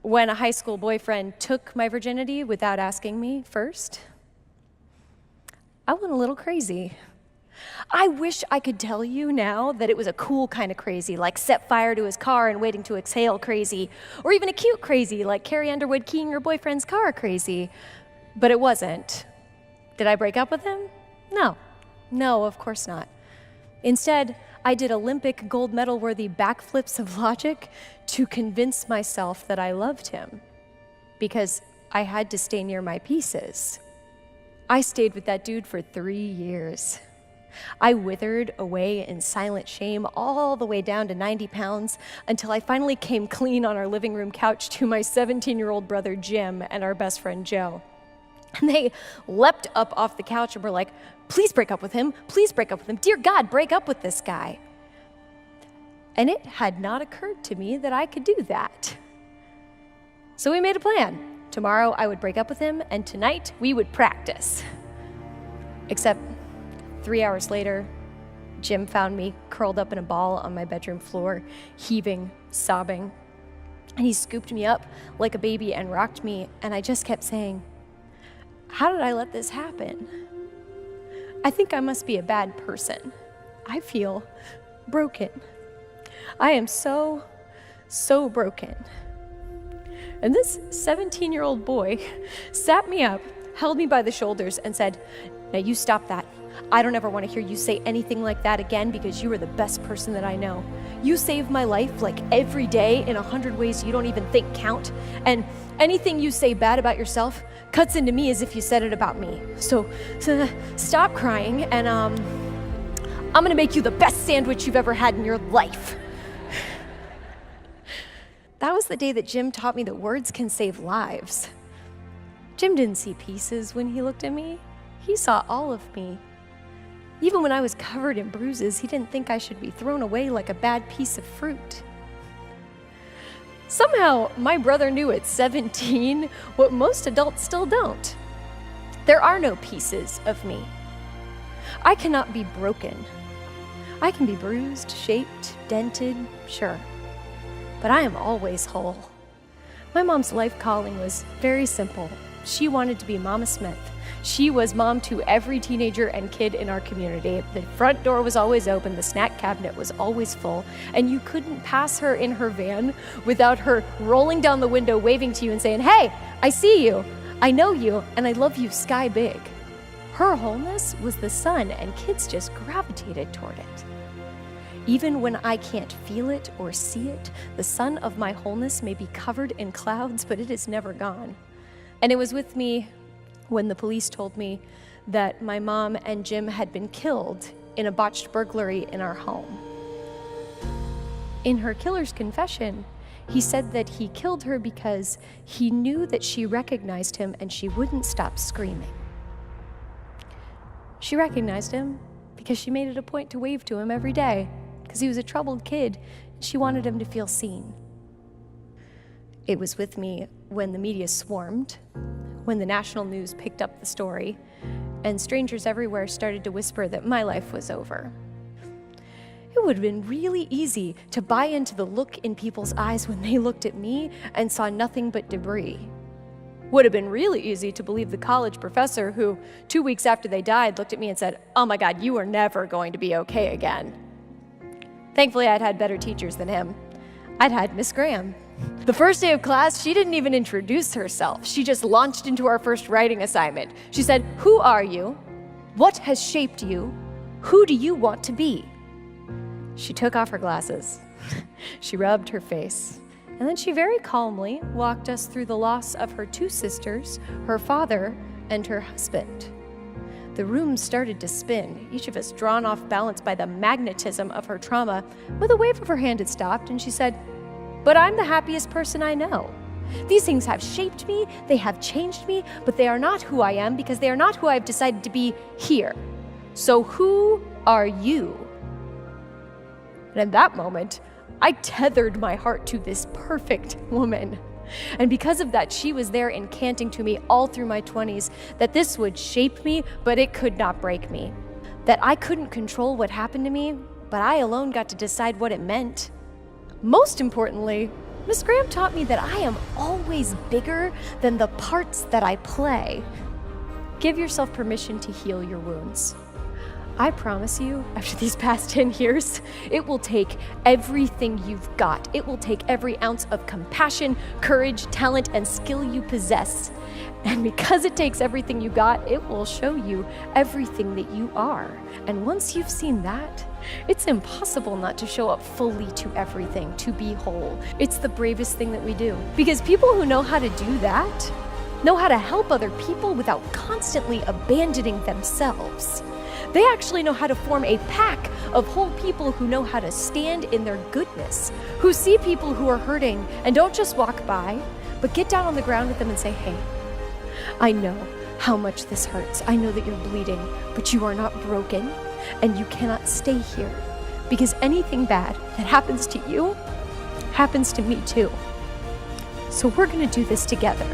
when a high school boyfriend took my virginity without asking me first, I went a little crazy. I wish I could tell you now that it was a cool kind of crazy, like set fire to his car and waiting to exhale crazy, or even a cute crazy, like Carrie Underwood keying her boyfriend's car crazy. But it wasn't. Did I break up with him? No, of course not. Instead, I did Olympic gold medal-worthy backflips of logic to convince myself that I loved him, because I had to stay near my pieces. I stayed with that dude for 3 years. I withered away in silent shame all the way down to 90 pounds until I finally came clean on our living room couch to my 17-year-old brother Jim and our best friend Joe. And they leapt up off the couch and were like, please break up with him, please break up with him. Dear God, break up with this guy. And it had not occurred to me that I could do that. So we made a plan. Tomorrow I would break up with him, and tonight we would practice. Except 3 hours later, Jim found me curled up in a ball on my bedroom floor, heaving, sobbing. And he scooped me up like a baby and rocked me, and I just kept saying, how did I let this happen? I think I must be a bad person. I feel broken. I am so broken. And this 17-year-old boy sat me up, held me by the shoulders, and said, now you stop that. I don't ever want to hear you say anything like that again, because you are the best person that I know. You save my life like every day in 100 ways you don't even think count. And anything you say bad about yourself cuts into me as if you said it about me. So stop crying, and I'm gonna make you the best sandwich you've ever had in your life. That was the day that Jim taught me that words can save lives. Jim didn't see pieces when he looked at me. He saw all of me. Even when I was covered in bruises, he didn't think I should be thrown away like a bad piece of fruit. Somehow, my brother knew at 17 what most adults still don't. There are no pieces of me. I cannot be broken. I can be bruised, shaped, dented, sure. But I am always whole. My mom's life calling was very simple. She wanted to be Mama Smith. She was mom to every teenager and kid in our community. The front door was always open, the snack cabinet was always full, and you couldn't pass her in her van without her rolling down the window, waving to you and saying, hey, I see you, I know you, and I love you sky big. Her wholeness was the sun, and kids just gravitated toward it. Even when I can't feel it or see it, the sun of my wholeness may be covered in clouds, but it is never gone. And it was with me when the police told me that my mom and Jim had been killed in a botched burglary in our home. In her killer's confession, he said that he killed her because he knew that she recognized him and she wouldn't stop screaming. She recognized him because she made it a point to wave to him every day, because he was a troubled kid and she wanted him to feel seen. It was with me when the media swarmed, when the national news picked up the story, and strangers everywhere started to whisper that my life was over. It would have been really easy to buy into the look in people's eyes when they looked at me and saw nothing but debris. Would have been really easy to believe the college professor who, 2 weeks after they died, looked at me and said, oh my God, you are never going to be okay again. Thankfully, I'd had better teachers than him. I'd had Miss Graham. The first day of class, she didn't even introduce herself. She just launched into our first writing assignment. She said, who are you? What has shaped you? Who do you want to be? She took off her glasses. She rubbed her face. And then she very calmly walked us through the loss of her 2 sisters, her father, and her husband. The room started to spin, each of us drawn off balance by the magnetism of her trauma. With a wave of her hand, it stopped, and she said, but I'm the happiest person I know. These things have shaped me, they have changed me, but they are not who I am because they are not who I've decided to be here. So who are you? And in that moment, I tethered my heart to this perfect woman. And because of that, she was there incanting to me all through my 20s that this would shape me, but it could not break me. That I couldn't control what happened to me, but I alone got to decide what it meant. Most importantly, Miss Graham taught me that I am always bigger than the parts that I play. Give yourself permission to heal your wounds. I promise you, after these past 10 years, it will take everything you've got. It will take every ounce of compassion, courage, talent, and skill you possess. And because it takes everything you got, it will show you everything that you are. And once you've seen that, it's impossible not to show up fully to everything, to be whole. It's the bravest thing that we do. Because people who know how to do that know how to help other people without constantly abandoning themselves. They actually know how to form a pack of whole people who know how to stand in their goodness, who see people who are hurting and don't just walk by, but get down on the ground with them and say, hey, I know how much this hurts. I know that you're bleeding, but you are not broken and you cannot stay here because anything bad that happens to you happens to me too. So we're gonna do this together.